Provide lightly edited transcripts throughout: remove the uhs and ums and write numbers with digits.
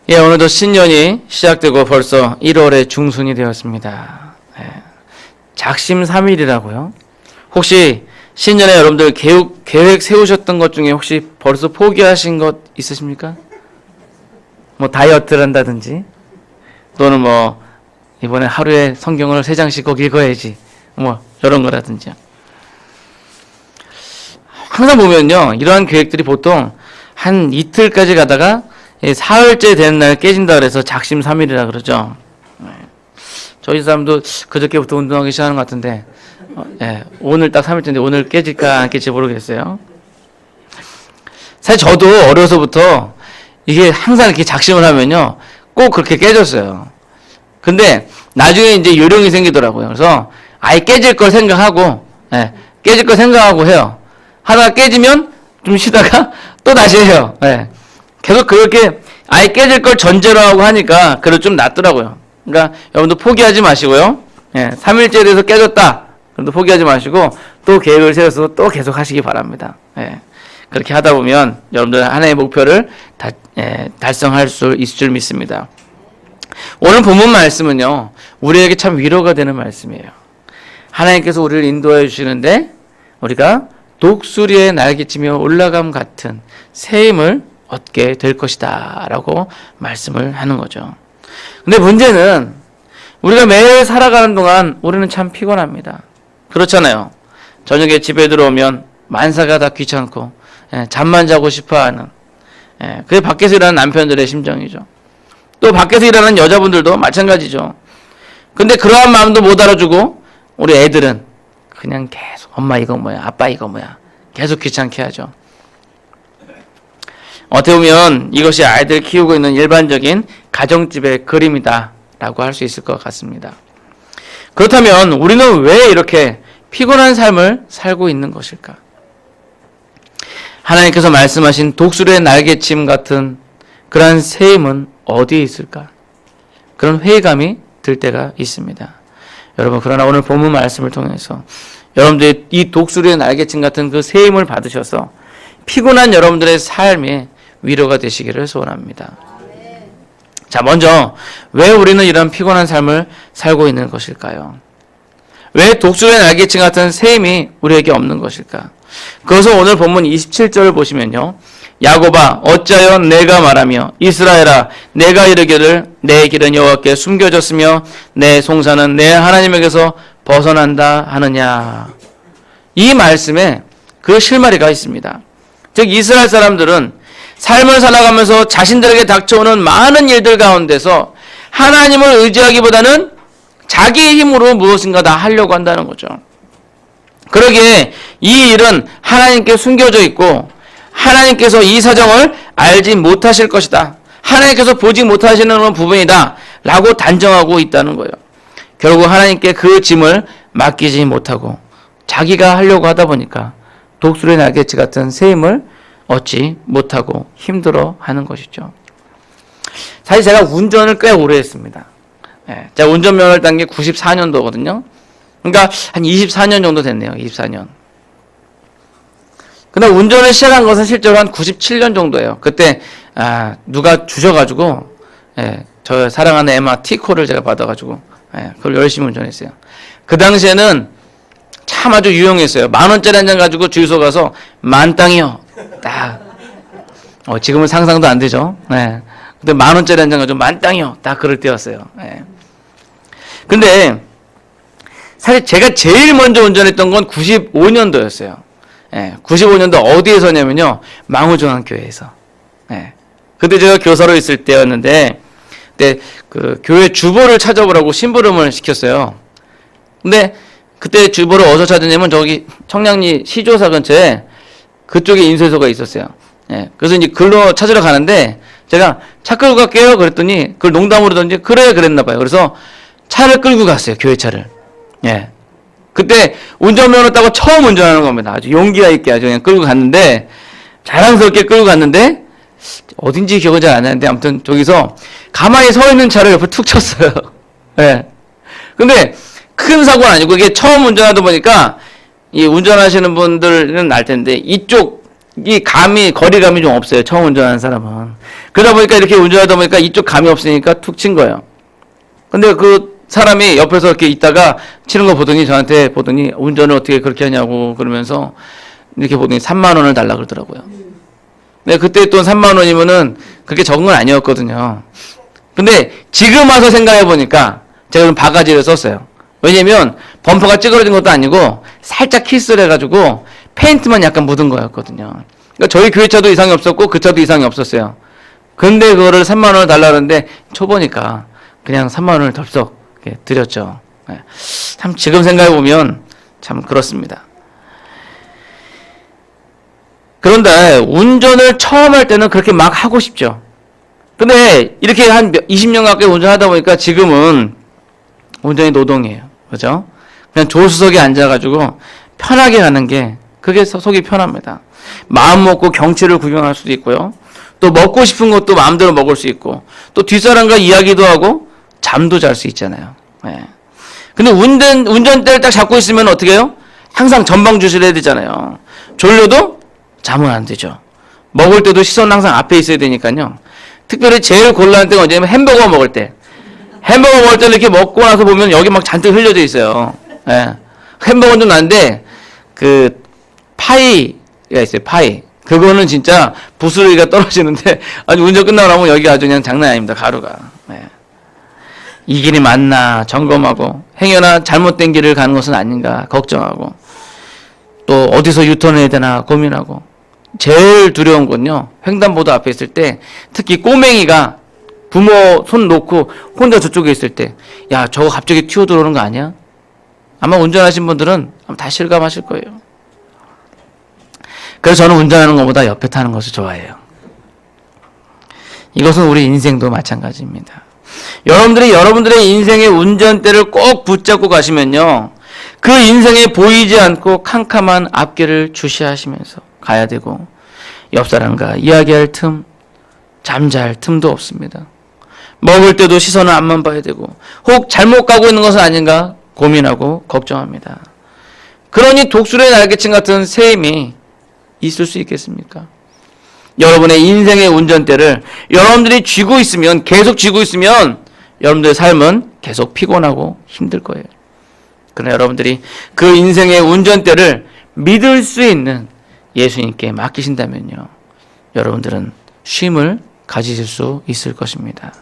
예, 오늘도 신년이 시작되고 벌써 1월의 중순이 되었습니다. 예, 작심삼일이라고요? 혹시 신년에 여러분들 계획 세우셨던 것 중에 혹시 벌써 포기하신 것 있으십니까? 뭐 다이어트를 한다든지, 또는 뭐 이번에 하루에 성경을 3장씩 꼭 읽어야지, 뭐 이런 거라든지요. 항상 보면요, 이러한 계획들이 보통 한 이틀까지 가다가 사흘째 되는 날 깨진다 그래서 작심삼일이라 그러죠. 저희 사람도 그저께부터 운동하기 시작하는 것 같은데, 오늘 딱 3일째인데 오늘 깨질까 안 깨질지 모르겠어요. 사실 저도 어려서부터 이게 항상 이렇게 작심을 하면요, 꼭 그렇게 깨졌어요. 근데 나중에 이제 요령이 생기더라고요. 그래서 아예 깨질 걸 생각하고, 깨질 걸 생각하고 해요. 하다가 깨지면 좀 쉬다가 또 다시 해요. 계속 그렇게 아예 깨질 걸 전제로 하고 하니까 그래도 좀 낫더라고요. 그러니까 여러분도 포기하지 마시고요. 3일째에 대해서 깨졌다. 그래도 포기하지 마시고 또 계획을 세워서 또 계속 하시기 바랍니다. 그렇게 하다 보면 여러분들 하나의 목표를 달성할 수 있을 줄 믿습니다. 오늘 본문 말씀은요, 우리에게 참 위로가 되는 말씀이에요. 하나님께서 우리를 인도해 주시는데 우리가 독수리의 날개치며 올라감 같은 새 힘을 얻게 될 것이다 라고 말씀을 하는 거죠. 근데 문제는 우리가 매일 살아가는 동안 우리는 참 피곤합니다. 그렇잖아요. 저녁에 집에 들어오면 만사가 다 귀찮고 잠만 자고 싶어하는, 그게 밖에서 일하는 남편들의 심정이죠. 또 밖에서 일하는 여자분들도 마찬가지죠. 근데 그러한 마음도 못 알아주고 우리 애들은 그냥 계속 엄마 이거 뭐야, 아빠 이거 뭐야, 계속 귀찮게 하죠. 어떻게 보면 이것이 아이들 키우고 있는 일반적인 가정집의 그림이다 라고 할 수 있을 것 같습니다. 그렇다면 우리는 왜 이렇게 피곤한 삶을 살고 있는 것일까? 하나님께서 말씀하신 독수리의 날개침 같은 그러한 새 힘은 어디에 있을까? 그런 회의감이 들 때가 있습니다. 여러분, 그러나 오늘 본문 말씀을 통해서 여러분들이 이 독수리의 날개침 같은 그 새 힘을 받으셔서 피곤한 여러분들의 삶에 위로가 되시기를 소원합니다. 자, 먼저 왜 우리는 이런 피곤한 삶을 살고 있는 것일까요? 왜 독수리의 날개침 같은 새 힘이 우리에게 없는 것일까? 그것은 오늘 본문 27절을 보시면요, 야곱아 어찌하여 내가 말하며 이스라엘아 내가 이르기를 내 길은 여호와께 숨겨졌으며 내 송사는 내 하나님에게서 벗어난다 하느냐. 이 말씀에 그 실마리가 있습니다. 즉 이스라엘 사람들은 삶을 살아가면서 자신들에게 닥쳐오는 많은 일들 가운데서 하나님을 의지하기보다는 자기의 힘으로 무엇인가 다 하려고 한다는 거죠. 그러기에 이 일은 하나님께 숨겨져 있고 하나님께서 이 사정을 알지 못하실 것이다, 하나님께서 보지 못하시는 부분이다 라고 단정하고 있다는 거예요. 결국 하나님께 그 짐을 맡기지 못하고 자기가 하려고 하다 보니까 독수리 날개치 같은 새 힘을 얻지 못하고 힘들어하는 것이죠. 사실 제가 운전을 꽤 오래 했습니다. 제가 운전면허를 딴 게 94년도거든요. 그러니까 한 24년 정도 됐네요. 24년. 근데 운전을 시작한 것은 실제로 한 97년 정도예요. 그때 누가 주셔가지고 저 사랑하는 에마 T코를 제가 받아가지고 그걸 열심히 운전했어요. 그 당시에는 참 아주 유용했어요. 10,000원짜리 한 장 가지고 주유소 가서 만땅이요 딱. 지금은 상상도 안 되죠. 근데 10,000원짜리 한 장 가지고 만땅이요 딱 그럴 때였어요. 근데 사실 제가 제일 먼저 운전했던 건 95년도였어요. 95년도 어디에서냐면요, 망우중앙교회에서. 그때 제가 교사로 있을 때였는데, 그때 그 교회 주보를 찾아보라고 심부름을 시켰어요. 근데 그때 주보를 어디서 찾았냐면 저기 청량리 시조사 근처에 그쪽에 인쇄소가 있었어요. 그래서 이제 글로 찾으러 가는데 제가 차 끌고 갈게요 그랬더니 그걸 농담으로 던지 그래 그랬나 봐요. 그래서 차를 끌고 갔어요, 교회 차를. 그때 운전면허 따고 처음 운전하는 겁니다. 아주 용기가 있게 아주 그냥 끌고 갔는데, 자랑스럽게 끌고 갔는데, 어딘지 기억은 잘 안 나는데, 아무튼 저기서 가만히 서 있는 차를 옆에 툭 쳤어요. 근데 큰 사고는 아니고, 이게 처음 운전하다 보니까, 이 운전하시는 분들은 알 텐데, 이쪽 이 거리감이 좀 없어요. 처음 운전하는 사람은. 그러다 보니까 이렇게 운전하다 보니까 이쪽 감이 없으니까 툭 친 거예요. 근데 그 사람이 옆에서 이렇게 있다가 치는 거 보더니 저한테 보더니 운전을 어떻게 그렇게 하냐고 그러면서 이렇게 보더니 3만 원을 달라 그러더라고요. 근데 그때 돈 3만 원이면은 그렇게 적은 건 아니었거든요. 근데 지금 와서 생각해 보니까 제가 좀 바가지를 썼어요. 왜냐면 범퍼가 찌그러진 것도 아니고 살짝 키스를 해가지고 페인트만 약간 묻은 거였거든요. 그러니까 저희 교회 차도 이상이 없었고 그 차도 이상이 없었어요. 근데 그거를 3만 원을 달라 그러는데 초보니까 그냥 3만 원을 덜썩 드렸죠. 참 지금 생각해 보면 참 그렇습니다. 그런데 운전을 처음 할 때는 그렇게 막 하고 싶죠. 근데 이렇게 한 20년 가까이 운전하다 보니까 지금은 운전이 노동이에요. 그죠? 그냥 조수석에 앉아가지고 편하게 가는 게 그게 속이 편합니다. 마음 먹고 경치를 구경할 수도 있고요. 또 먹고 싶은 것도 마음대로 먹을 수 있고 또 뒷사람과 이야기도 하고 잠도 잘 수 있잖아요. 네. 근데 운전대를 딱 잡고 있으면 어떻게 해요? 항상 전방 주시를 해야 되잖아요. 졸려도 잠은 안 되죠. 먹을 때도 시선 항상 앞에 있어야 되니까요. 특별히 제일 곤란한 때가 언제냐면 햄버거 먹을 때. 햄버거 먹을 때 이렇게 먹고 나서 보면 여기 막 잔뜩 흘려져 있어요. 예. 햄버거는 좀 나는데 그 파이가 있어요. 파이. 그거는 진짜 부스러기가 떨어지는데 아니 운전 끝나고 나면 여기 아주 그냥 장난 아닙니다. 가루가. 예. 이 길이 맞나 점검하고 행여나 잘못된 길을 가는 것은 아닌가 걱정하고 또 어디서 유턴해야 되나 고민하고 제일 두려운 건요. 횡단보도 앞에 있을 때 특히 꼬맹이가 부모 손 놓고 혼자 저쪽에 있을 때 야 저거 갑자기 튀어들어오는 거 아니야? 아마 운전하신 분들은 아마 다 실감하실 거예요. 그래서 저는 운전하는 것보다 옆에 타는 것을 좋아해요. 이것은 우리 인생도 마찬가지입니다. 여러분들의 인생의 운전대를 꼭 붙잡고 가시면요. 그 인생에 보이지 않고 캄캄한 앞길을 주시하시면서 가야 되고 옆 사람과 이야기할 틈, 잠잘 틈도 없습니다. 먹을 때도 시선을 앞만 봐야 되고 혹 잘못 가고 있는 것은 아닌가 고민하고 걱정합니다. 그러니 독수리의 날개침 같은 셈이 있을 수 있겠습니까? 여러분의 인생의 운전대를 여러분들이 계속 쥐고 있으면 여러분들의 삶은 계속 피곤하고 힘들 거예요. 그러나 여러분들이 그 인생의 운전대를 믿을 수 있는 예수님께 맡기신다면요. 여러분들은 쉼을 가지실 수 있을 것입니다.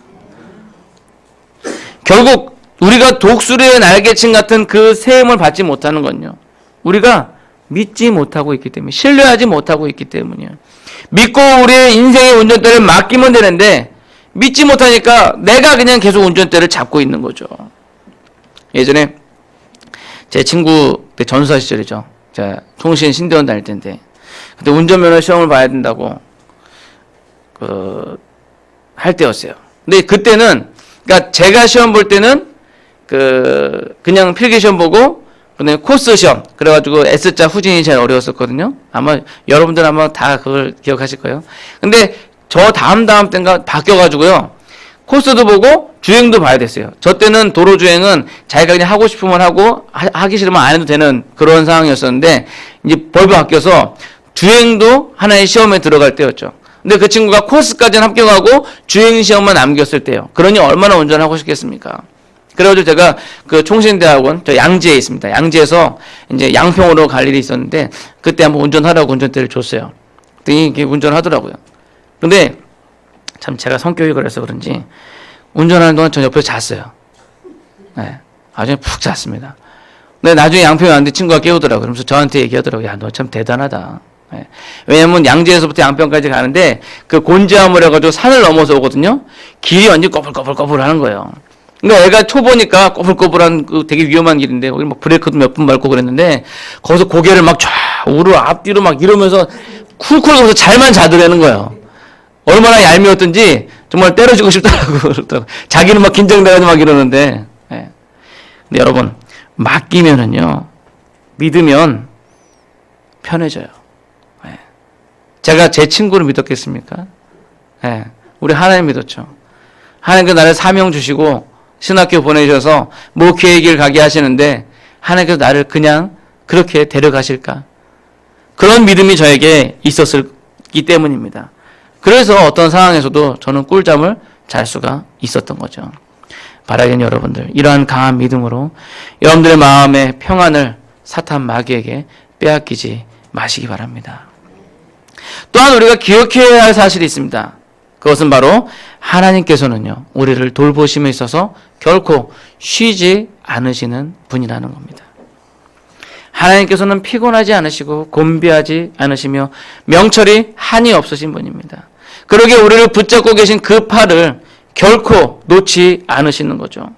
결국 우리가 독수리의 날개침 같은 그 세움을 받지 못하는 건요. 우리가 믿지 못하고 있기 때문에 신뢰하지 못하고 있기 때문이에요. 믿고 우리의 인생의 운전대를 맡기면 되는데 믿지 못하니까 내가 그냥 계속 운전대를 잡고 있는 거죠. 예전에 제 친구 때 전수사 시절이죠. 제가 통신 신대원 다닐 때인데 그때 운전면허 시험을 봐야 된다고 할 때였어요. 근데 그때는 그러니까 제가 시험 볼 때는 그냥 필기 시험 보고 그다음에 코스 시험 그래가지고 S자 후진이 제일 어려웠었거든요. 아마 여러분들 아마 다 그걸 기억하실 거예요. 근데 저 다음 때인가 바뀌어가지고요. 코스도 보고 주행도 봐야 됐어요. 저 때는 도로 주행은 자기가 그냥 하고 싶으면 하고 하기 싫으면 안 해도 되는 그런 상황이었었는데 이제 법이 바뀌어서 주행도 하나의 시험에 들어갈 때였죠. 근데 그 친구가 코스까지는 합격하고 주행 시험만 남겼을 때요. 그러니 얼마나 운전하고 싶겠습니까? 그래가지고 제가 그 총신대학원 저 양지에 있습니다. 양지에서 이제 양평으로 갈 일이 있었는데 그때 한번 운전하라고 운전대를 줬어요. 그랬더니 이게 운전하더라고요. 근데 참 제가 성격이 그래서 그런지 운전하는 동안 저 옆에서 잤어요. 네, 아주 푹 잤습니다. 근데 나중에 양평에 왔는데 친구가 깨우더라고요. 그러면서 저한테 얘기하더라고요. 야, 너 참 대단하다. 네. 왜냐면 양지에서부터 양평까지 가는데 그 곤지암을 해가지고 산을 넘어서 오거든요. 길이 완전 꺼불꺼불 하는 거예요. 그러니까 애가 초보니까 꼬불꼬불한 그 되게 위험한 길인데 거기 막 브레이크도 몇 분 밟고 그랬는데 거기서 고개를 막 좌우로 앞뒤로 막 이러면서 쿨쿨 거기서 잘만 자더라는 거예요. 얼마나 얄미웠던지 정말 때려주고 싶더라고. 자기는 막 긴장돼가지고 막 이러는데. 네. 근데 여러분 맡기면은요 믿으면 편해져요. 네. 제가 제 친구를 믿었겠습니까? 네. 우리 하나님 믿었죠. 하나님께서 나를 사명 주시고 신학교 보내셔서 목회의 길 가게 하시는데 하나님께서 나를 그냥 그렇게 데려가실까? 그런 믿음이 저에게 있었기 때문입니다. 그래서 어떤 상황에서도 저는 꿀잠을 잘 수가 있었던 거죠. 바라기는 여러분들 이러한 강한 믿음으로 여러분들의 마음의 평안을 사탄 마귀에게 빼앗기지 마시기 바랍니다. 또한 우리가 기억해야 할 사실이 있습니다. 그것은 바로 하나님께서는요 우리를 돌보심에 있어서 결코 쉬지 않으시는 분이라는 겁니다. 하나님께서는 피곤하지 않으시고 곤비하지 않으시며 명철이 한이 없으신 분입니다. 그러기에 우리를 붙잡고 계신 그 팔을 결코 놓지 않으시는 거죠.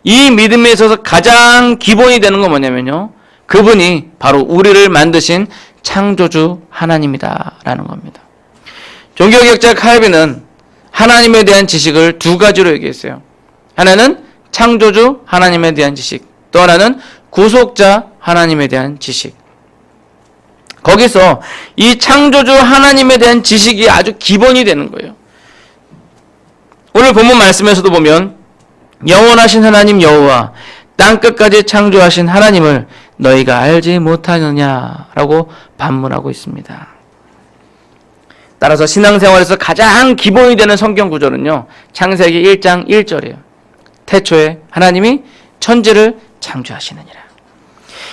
이 믿음에 있어서 가장 기본이 되는 건 뭐냐면요, 그분이 바로 우리를 만드신 창조주 하나님이다라는 겁니다. 종교개혁자 칼빈은 하나님에 대한 지식을 두 가지로 얘기했어요. 하나는 창조주 하나님에 대한 지식, 또 하나는 구속자 하나님에 대한 지식. 거기서 이 창조주 하나님에 대한 지식이 아주 기본이 되는 거예요. 오늘 본문 말씀에서도 보면 영원하신 하나님 여호와 땅끝까지 창조하신 하나님을 너희가 알지 못하느냐라고 반문하고 있습니다. 따라서 신앙생활에서 가장 기본이 되는 성경 구절은요, 창세기 1장 1절이에요. 태초에 하나님이 천지를 창조하시느니라.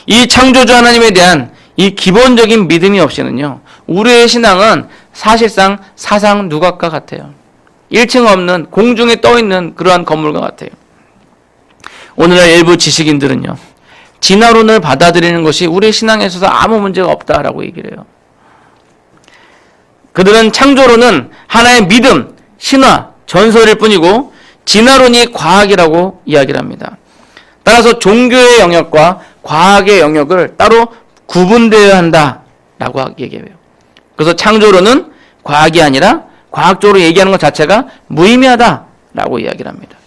이 창조주 하나님에 대한 이 기본적인 믿음이 없이는요, 우리의 신앙은 사실상 사상 누각과 같아요. 1층 없는 공중에 떠있는 그러한 건물과 같아요. 오늘날 일부 지식인들은요, 진화론을 받아들이는 것이 우리의 신앙에 있어서 아무 문제가 없다라고 얘기를 해요. 그들은 창조론은 하나의 믿음, 신화, 전설일 뿐이고 진화론이 과학이라고 이야기를 합니다. 따라서 종교의 영역과 과학의 영역을 따로 구분되어야 한다라고 얘기해요. 그래서 창조론은 과학이 아니라 과학적으로 얘기하는 것 자체가 무의미하다라고 이야기를 합니다.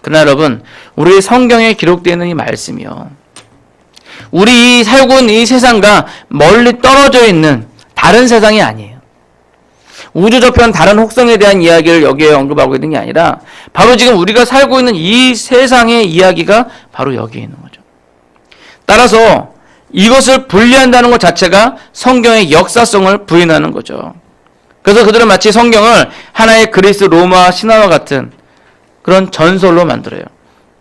그러나 여러분, 우리 성경에 기록되어 있는 이 말씀이요, 우리 살고 있는 이 세상과 멀리 떨어져 있는 다른 세상이 아니에요. 우주저편 다른 혹성에 대한 이야기를 여기에 언급하고 있는 게 아니라 바로 지금 우리가 살고 있는 이 세상의 이야기가 바로 여기에 있는 거죠. 따라서 이것을 분리한다는 것 자체가 성경의 역사성을 부인하는 거죠. 그래서 그들은 마치 성경을 하나의 그리스 로마 신화와 같은 그런 전설로 만들어요.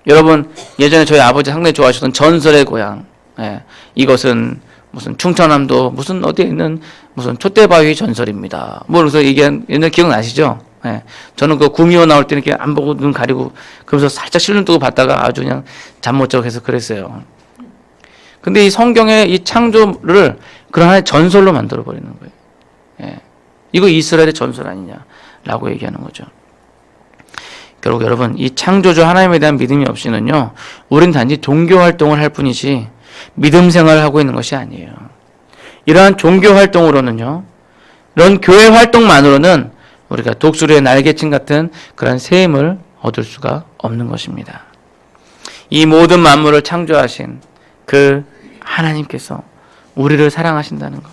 여러분, 예전에 저희 아버지 상당히 좋아하셨던 전설의 고향, 이것은 무슨 충청남도 무슨 어디에 있는 무슨 촛대바위 전설입니다. 뭐 그래서 얘기한 옛날 기억나시죠? 저는 그 구미호 나올 때 이렇게 안 보고 눈 가리고 그러면서 살짝 실눈 뜨고 봤다가 아주 그냥 잠 못 자고 계속 그랬어요. 근데 이 성경의 이 창조를 그런 하나의 전설로 만들어 버리는 거예요. 이거 이스라엘의 전설 아니냐라고 얘기하는 거죠. 결국 여러분, 이 창조주 하나님에 대한 믿음이 없이는요, 우린 단지 종교 활동을 할 뿐이지 믿음 생활을 하고 있는 것이 아니에요. 이러한 종교 활동으로는요, 이런 교회 활동만으로는 우리가 독수리의 날개침 같은 그런 새 힘을 얻을 수가 없는 것입니다. 이 모든 만물을 창조하신 그 하나님께서 우리를 사랑하신다는 것,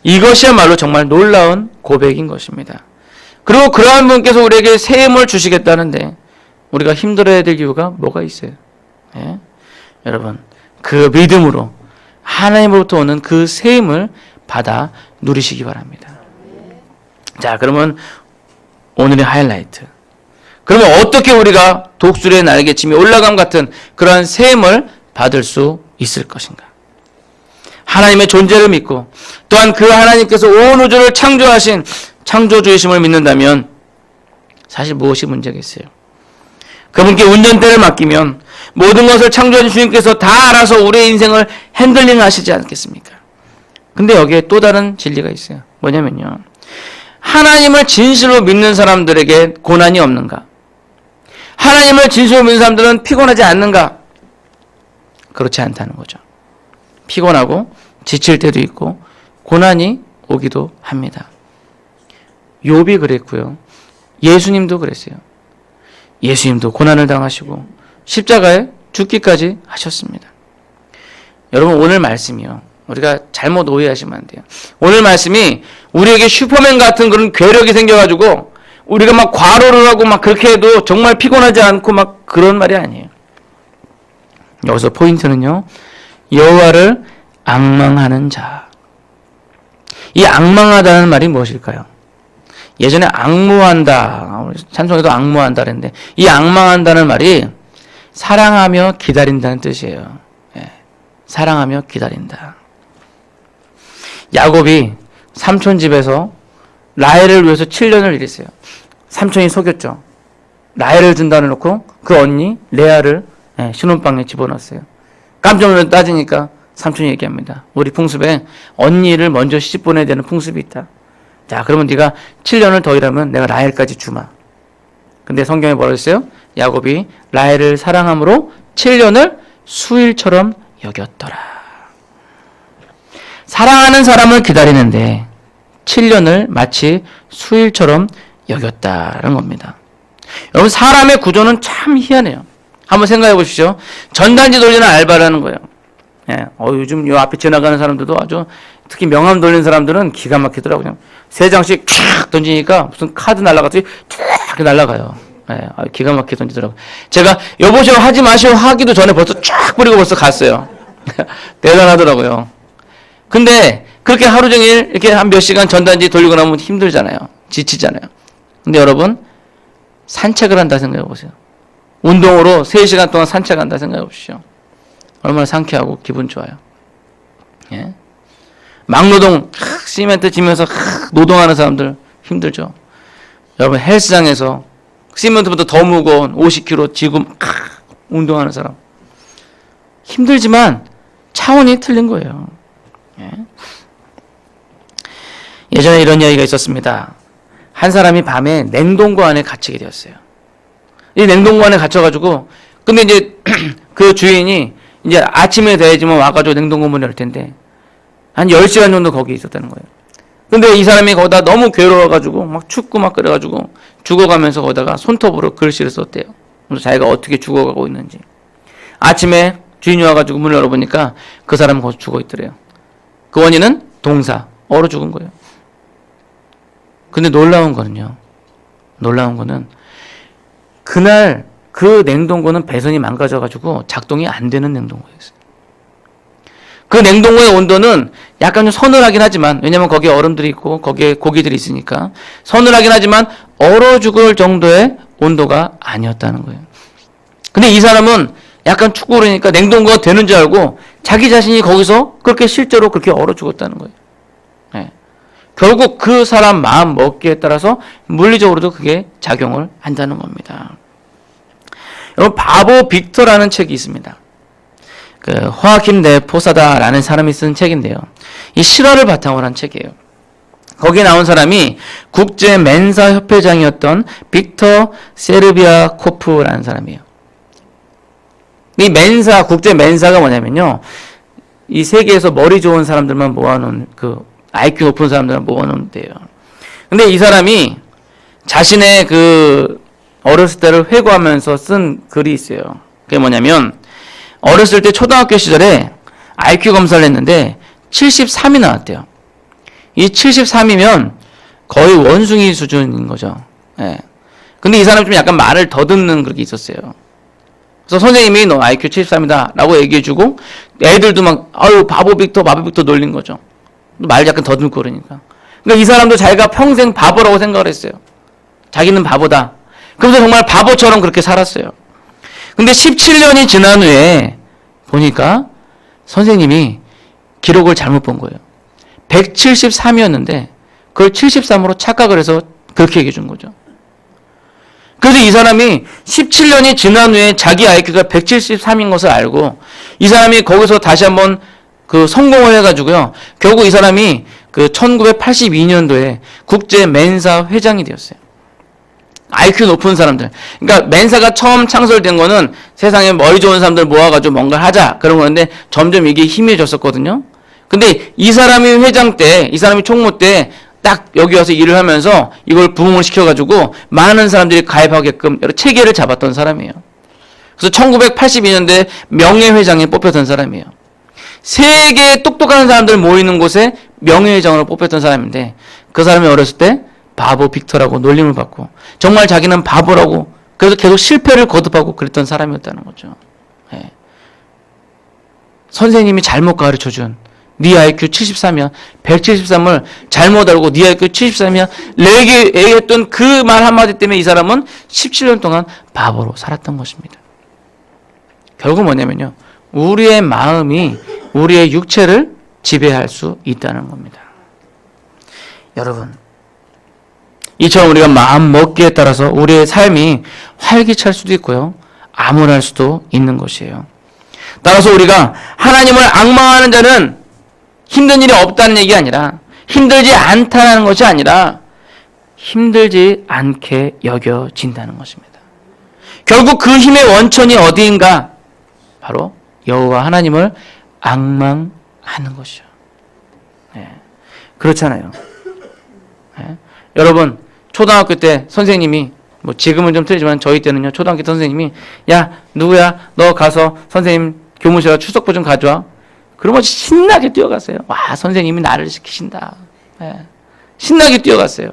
이것이야말로 정말 놀라운 고백인 것입니다. 그리고 그러한 분께서 우리에게 새 힘을 주시겠다는데 우리가 힘들어야 될 이유가 뭐가 있어요? 여러분, 그 믿음으로 하나님으로부터 오는 그 새 힘을 받아 누리시기 바랍니다. 자, 그러면 오늘의 하이라이트. 그러면 어떻게 우리가 독수리의 날개침이 올라감 같은 그런 새 힘을 받을 수 있을 것인가? 하나님의 존재를 믿고 또한 그 하나님께서 온 우주를 창조하신 창조주이심을 믿는다면 사실 무엇이 문제겠어요? 그분께 운전대를 맡기면 모든 것을 창조하신 주님께서 다 알아서 우리의 인생을 핸들링 하시지 않겠습니까? 근데 여기에 또 다른 진리가 있어요. 뭐냐면요, 하나님을 진실로 믿는 사람들에게 고난이 없는가? 하나님을 진실로 믿는 사람들은 피곤하지 않는가? 그렇지 않다는 거죠. 피곤하고 지칠 때도 있고 고난이 오기도 합니다. 욥이 그랬고요, 예수님도 그랬어요. 예수님도 고난을 당하시고 십자가에 죽기까지 하셨습니다. 여러분, 오늘 말씀이요, 우리가 잘못 오해하시면 안 돼요. 오늘 말씀이 우리에게 슈퍼맨 같은 그런 괴력이 생겨가지고 우리가 막 과로를 하고 막 그렇게 해도 정말 피곤하지 않고 막 그런 말이 아니에요. 여기서 포인트는요, 여호와를 앙망하는 자, 이 악망하다는 말이 무엇일까요? 예전에 악무한다, 찬송에도 악무한다 그랬는데 이 악망한다는 말이 사랑하며 기다린다는 뜻이에요. 예, 사랑하며 기다린다. 야곱이 삼촌 집에서 라헬을 위해서 7년을 일했어요. 삼촌이 속였죠. 라헬을 준다 해놓고 그 언니 레아를 신혼방에 집어넣었어요. 깜짝 놀라서 따지니까 삼촌이 얘기합니다. 우리 풍습에 언니를 먼저 시집 보내야 되는 풍습이 있다. 자, 그러면 네가 7년을 더 일하면 내가 라헬까지 주마. 근데 성경에 뭐라고 했어요? 야곱이 라헬을 사랑함으로 7년을 수일처럼 여겼더라. 사랑하는 사람을 기다리는데 7년을 마치 수일처럼 여겼다는 겁니다. 여러분, 사람의 구조는 참 희한해요. 한번 생각해 보십시오. 전단지 돌리는 알바라는 거예요. 예, 요즘 요 앞에 지나가는 사람들도 아주, 특히 명함 돌리는 사람들은 기가 막히더라고요. 그냥 3장씩 쫙 던지니까 무슨 카드 날아가듯이 쫙 날아가요. 예, 기가 막히게 던지더라고요. 제가 여보시오 하지 마시오 하기도 전에 벌써 쫙 뿌리고 벌써 갔어요. 대단하더라고요. 근데 그렇게 하루 종일 이렇게 한 몇 시간 전단지 돌리고 나면 힘들잖아요. 지치잖아요. 근데 여러분, 산책을 한다 생각해 보세요. 운동으로 3시간 동안 산책한다 생각해 보십시오. 얼마나 상쾌하고 기분 좋아요. 예? 막노동, 시멘트 지면서 노동하는 사람들 힘들죠. 여러분, 헬스장에서 시멘트보다 더 무거운 50kg 지고 운동하는 사람 힘들지만 차원이 틀린 거예요. 예? 예전에 이런 이야기가 있었습니다. 한 사람이 밤에 냉동고 안에 갇히게 되었어요. 이 냉동고 안에 갇혀가지고, 근데 이제 그 주인이 이제 아침에 돼야지만 와가지고 냉동고 문을 열 텐데, 한 10시간 정도 거기 있었다는 거예요. 근데 이 사람이 거기다 너무 괴로워가지고, 막 춥고 막 그래가지고, 죽어가면서 거기다가 손톱으로 글씨를 썼대요. 그래서 자기가 어떻게 죽어가고 있는지. 아침에 주인이 와가지고 문을 열어보니까 그 사람은 거기서 죽어 있더래요. 그 원인은 동사, 얼어 죽은 거예요. 근데 놀라운 거는 그날 그 냉동고는 배선이 망가져가지고 작동이 안 되는 냉동고였어요. 그 냉동고의 온도는 약간 좀 서늘하긴 하지만, 왜냐면 거기에 얼음들이 있고 거기에 고기들이 있으니까 서늘하긴 하지만 얼어 죽을 정도의 온도가 아니었다는 거예요. 근데 이 사람은 약간 춥고 그러니까 냉동고가 되는 줄 알고 자기 자신이 거기서 그렇게 실제로 그렇게 얼어 죽었다는 거예요. 네. 결국 그 사람 마음 먹기에 따라서 물리적으로도 그게 작용을 한다는 겁니다. 여러분, 바보 빅터라는 책이 있습니다. 그 호아킴 데 포사다라는 사람이 쓴 책인데요. 이 실화를 바탕으로 한 책이에요. 거기에 나온 사람이 국제 멘사 협회장이었던 빅터 세르비아코프라는 사람이에요. 이 멘사, 국제 멘사가 뭐냐면요, 이 세계에서 머리 좋은 사람들만 모아놓은, 그 IQ 높은 사람들만 모아놓은 데요. 근데 이 사람이 자신의 그 어렸을 때를 회고하면서 쓴 글이 있어요. 그게 뭐냐면, 어렸을 때 초등학교 시절에 IQ 검사를 했는데 73이 나왔대요. 이 73이면 거의 원숭이 수준인 거죠. 예. 근데 이 사람이 좀 약간 말을 더듬는 그런 게 있었어요. 그래서 선생님이 너 IQ 73이다 라고 얘기해주고, 애들도 막 아유 바보 빅터 놀린 거죠. 말 약간 더듬고 그러니까. 그러니까 이 사람도 자기가 평생 바보라고 생각을 했어요. 자기는 바보다. 그래서 정말 바보처럼 그렇게 살았어요. 근데 17년이 지난 후에 보니까 선생님이 기록을 잘못 본 거예요. 173이었는데 그걸 73으로 착각을 해서 그렇게 얘기해 준 거죠. 그래서 이 사람이 17년이 지난 후에 자기 IQ가 173인 것을 알고, 이 사람이 거기서 다시 한번 그 성공을 해가지고요, 결국 이 사람이 그 1982년도에 국제 멘사 회장이 되었어요. IQ 높은 사람들. 그러니까 멘사가 처음 창설된 거는 세상에 머리 좋은 사람들 모아가지고 뭔가를 하자 그런 건데, 점점 이게 희미해졌었거든요. 근데 이 사람이 회장 때, 이 사람이 총무 때 딱 여기 와서 일을 하면서 이걸 부흥을 시켜가지고 많은 사람들이 가입하게끔 여러 체계를 잡았던 사람이에요. 그래서 1982년대 명예회장에 뽑혔던 사람이에요. 세계 똑똑한 사람들 모이는 곳에 명예회장으로 뽑혔던 사람인데, 그 사람이 어렸을 때 바보 빅터라고 놀림을 받고, 정말 자기는 바보라고, 그래서 계속 실패를 거듭하고 그랬던 사람이었다는 거죠. 예. 선생님이 잘못 가르쳐준 네 IQ 73이야. 173을 잘못 알고 네 IQ 73이야. 내게 얘기했던 그 말 한마디 때문에 이 사람은 17년 동안 바보로 살았던 것입니다. 결국 뭐냐면요. 우리의 마음이 우리의 육체를 지배할 수 있다는 겁니다. 여러분, 이처럼 우리가 마음 먹기에 따라서 우리의 삶이 활기찰 수도 있고요. 암울할 수도 있는 것이에요. 따라서 우리가 하나님을 앙망하는 자는 힘든 일이 없다는 얘기가 아니라 힘들지 않다는 것이 아니라 힘들지 않게 여겨진다는 것입니다. 결국 그 힘의 원천이 어디인가? 바로 여호와 하나님을 앙망하는 것이죠. 네. 그렇잖아요. 네. 여러분 초등학교 때 선생님이 뭐 지금은 좀 틀리지만 저희 때는요 초등학교 때 선생님이 야 누구야 너 가서 선생님 교무실에 출석부 좀 가져와. 그러면 신나게 뛰어갔어요. 와 선생님이 나를 시키신다. 네. 신나게 뛰어갔어요.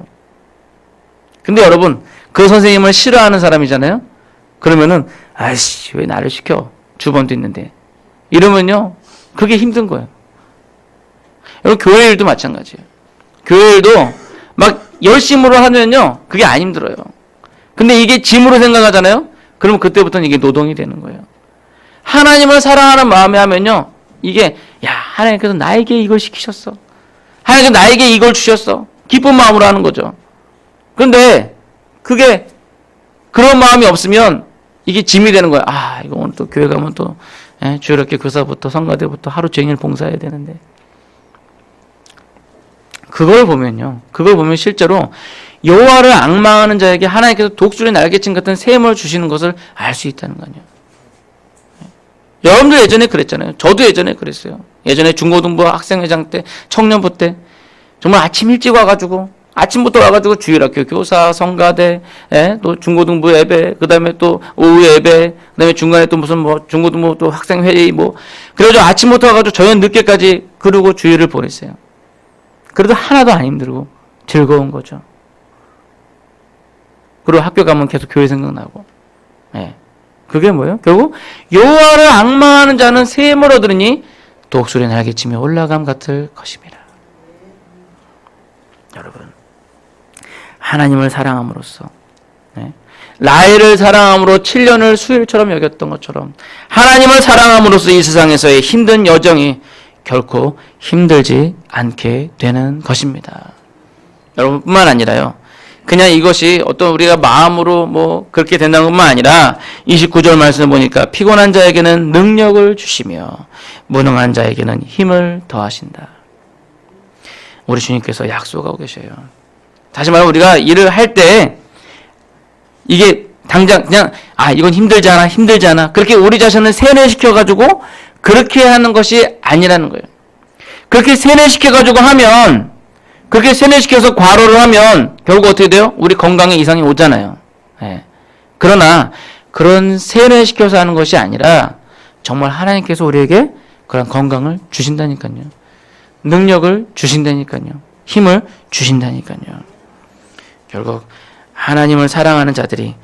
근데 여러분 그 선생님을 싫어하는 사람이잖아요. 그러면은 아이씨 왜 나를 시켜 주번도 있는데 이러면요 그게 힘든 거예요. 여러분 교회 일도 마찬가지예요. 교회 일도 막 열심으로 하면요 그게 안 힘들어요. 근데 이게 짐으로 생각하잖아요. 그러면 그때부터는 이게 노동이 되는 거예요. 하나님을 사랑하는 마음에 하면요 이게 야 하나님께서 나에게 이걸 시키셨어. 하나님께서 나에게 이걸 주셨어. 기쁜 마음으로 하는 거죠. 그런데 그게 그런 마음이 없으면 이게 짐이 되는 거야. 아 이거 오늘 또 교회 가면 또 주일학교 교사부터 성가대부터 하루 종일 봉사해야 되는데 그걸 보면 실제로 여호와를 앙망하는 자에게 하나님께서 독수리 날개침 같은 샘을 주시는 것을 알 수 있다는 거 아니에요. 여러분들 예전에 그랬잖아요. 저도 예전에 그랬어요. 예전에 중고등부 학생회장 때 청년부 때 정말 아침 일찍 와가지고 아침부터 와가지고 주일학교 교사 성가대 또 중고등부 예배 그다음에 또 오후 예배 그다음에 중간에 또 무슨 뭐 중고등부 또 학생회의 뭐 그래가지고 아침부터 와가지고 저녁 늦게까지 그러고 주일을 보냈어요. 그래도 하나도 안 힘들고 즐거운 거죠. 그리고 학교 가면 계속 교회 생각나고. 그게 뭐예요? 결국 여호와를 앙망하는 자는 샘을 얻으니 독수리 날개치며 올라감 같을 것입니다. 여러분 하나님을 사랑함으로써 라헬을 사랑함으로 7년을 수일처럼 여겼던 것처럼 하나님을 사랑함으로써 이 세상에서의 힘든 여정이 결코 힘들지 않게 되는 것입니다. 여러분뿐만 아니라요. 그냥 이것이 어떤 우리가 마음으로 뭐 그렇게 된다는 것만 아니라 29절 말씀을 보니까 피곤한 자에게는 능력을 주시며 무능한 자에게는 힘을 더하신다. 우리 주님께서 약속하고 계셔요. 다시 말하면 우리가 일을 할 때 이게 당장 그냥 이건 힘들지 않아 그렇게 우리 자신을 세뇌시켜가지고 그렇게 하는 것이 아니라는 거예요. 그렇게 세뇌시켜가지고 하면 그렇게 세뇌시켜서 과로를 하면 결국 어떻게 돼요? 우리 건강에 이상이 오잖아요. 그러나 그런 세뇌시켜서 하는 것이 아니라 정말 하나님께서 우리에게 그런 건강을 주신다니까요. 능력을 주신다니까요. 힘을 주신다니까요. 결국 하나님을 사랑하는 자들이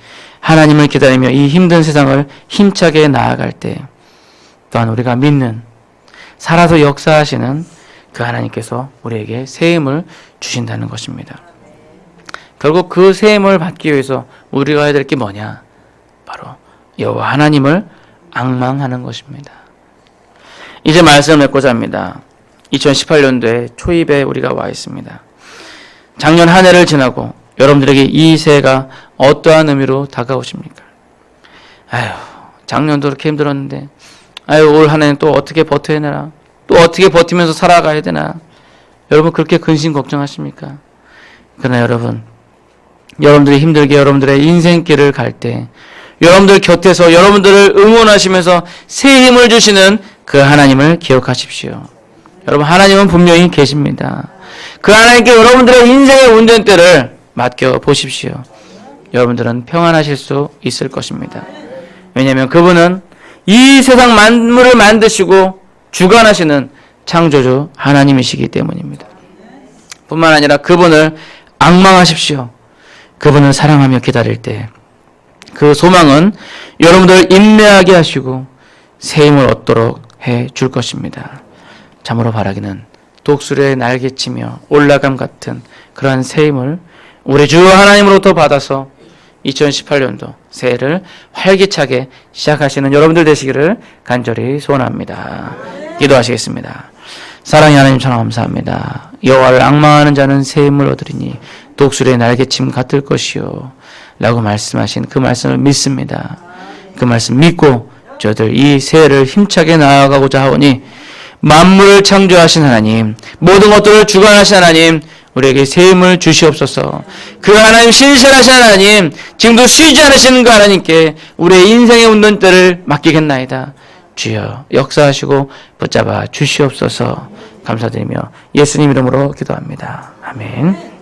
하나님을 기다리며 이 힘든 세상을 힘차게 나아갈 때 또한 우리가 믿는 살아서 역사하시는 그 하나님께서 우리에게 새 힘을 주신다는 것입니다. 결국 그 새 힘을 받기 위해서 우리가 해야 될 게 뭐냐? 바로 여호와 하나님을 앙망하는 것입니다. 이제 말씀을 맺고자 합니다. 2018년도에 초입에 우리가 와 있습니다. 작년 한 해를 지나고 여러분들에게 이 새해가 어떠한 의미로 다가오십니까? 작년도 그렇게 힘들었는데 올 한 해는 또 어떻게 버텨내라. 또 어떻게 버티면서 살아가야 되나. 여러분 그렇게 근심 걱정하십니까? 그러나 여러분들이 힘들게 여러분들의 인생길을 갈 때 여러분들 곁에서 여러분들을 응원하시면서 새 힘을 주시는 그 하나님을 기억하십시오. 여러분 하나님은 분명히 계십니다. 그 하나님께 여러분들의 인생의 운전대를 맡겨보십시오. 여러분들은 평안하실 수 있을 것입니다. 왜냐하면 그분은 이 세상 만물을 만드시고 주관하시는 창조주 하나님이시기 때문입니다. 뿐만 아니라 그분을 앙망하십시오. 그분을 사랑하며 기다릴 때 그 소망은 여러분들을 인내하게 하시고 새 힘을 얻도록 해 줄 것입니다. 참으로 바라기는 독수리의 날개치며 올라감 같은 그러한 새 힘을 우리 주 하나님으로부터 받아서 2018년도 새해를 활기차게 시작하시는 여러분들 되시기를 간절히 소원합니다. 기도하시겠습니다. 사랑의 하나님 참 감사합니다. 여호와를 앙망하는 자는 새 힘을 얻으리니 독수리의 날개침 같을 것이요 라고 말씀하신 그 말씀을 믿습니다. 그 말씀 믿고 저들 이 새해를 힘차게 나아가고자 하오니 만물을 창조하신 하나님, 모든 것들을 주관하신 하나님, 우리에게 새 힘을 주시옵소서. 그 하나님 신실하신 하나님, 지금도 쉬지 않으시는 그 하나님께 우리의 인생의 운동대를 맡기겠나이다. 주여 역사하시고 붙잡아 주시옵소서. 감사드리며 예수님 이름으로 기도합니다. 아멘.